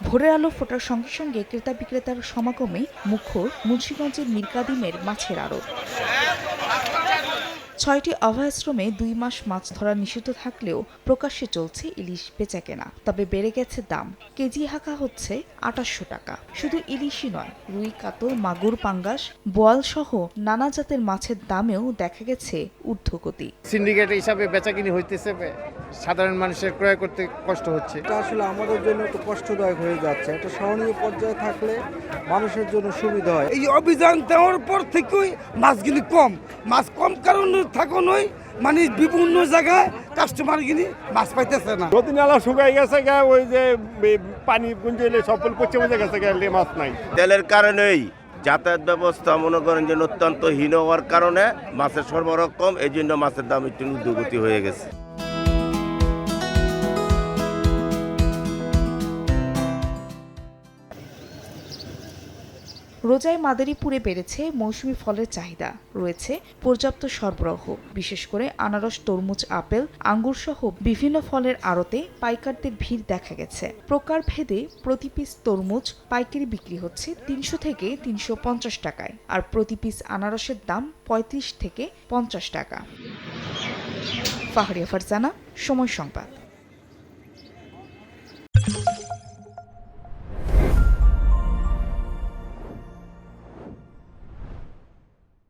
ভোরের আলো ফোটার সঙ্গে সঙ্গে ক্রেতা বিক্রেতার সমাগমে মুখর মুন্সিগঞ্জের মীরকাদিমের মাছের আড়ত। ৬টি অভয়াশ্রমে ২ মাস মাছ ধরা নিষিদ্ধ থাকলেও প্রকাশ্যে চলছে ইলিশ বেচাকেনা। তবে বেড়ে গেছে দাম, কেজি হাঁকা হচ্ছে ২৮০০ টাকা। শুধু ইলিশই নয়, রুই, কাতল, মাগুর, পাঙ্গাস, বোয়াল সহ নানা জাতের মাছের দামেও দেখা গেছে ঊর্ধ্বগতি। সিন্ডিকেট হিসাবে বেচাকিনি হইতেছে, সাধারণ মানুষের ক্রয় করতে কষ্ট হচ্ছে। এটা আসলে আমাদের জন্য একটু কষ্টদায়ক হয়ে যাচ্ছে। একটা সহনীয় পর্যায়ে থাকলে মানুষের জন্য সুবিধা হয়। এই অভিযান দেওয়ার পর থেকেই মাছগুলি কম, মাছ কম কারণে থাকুনই মানে বিভিন্ন জায়গায় কাস্টমার গিনি মাছ পাইতেছে না। নদী নালা শুকাই গেছে, ওই যে পানি গুঞ্জলে সফল পচে মজে গেছে, মাছ নাই। তেলের কারণেই যাতায়াত ব্যবস্থা মনে করেন যে অত্যন্ত হীন হওয়ার কারণে মাছের সরবরাহ কম, এই জন্য মাছের দাম একটু ঊর্ধ্বগতি হয়ে গেছে। রোজায় মাদারীপুরে বেড়েছে মৌসুমি ফলের চাহিদা, রয়েছে পর্যাপ্ত সরবরাহ। বিশেষ করে আনারস, তরমুজ, আপেল, আঙ্গুর সহ বিভিন্ন ফলের আড়তে পাইকারদের ভিড় দেখা গেছে। প্রকারভেদে প্রতি পিস তরমুজ পাইকারি বিক্রি হচ্ছে ৩০০ থেকে ৩৫০ টাকায়, আর প্রতি পিস আনারসের দাম ৩৫ থেকে ৫০ টাকা। ফাহরিয়া ফারজানা, সময় সংবাদ।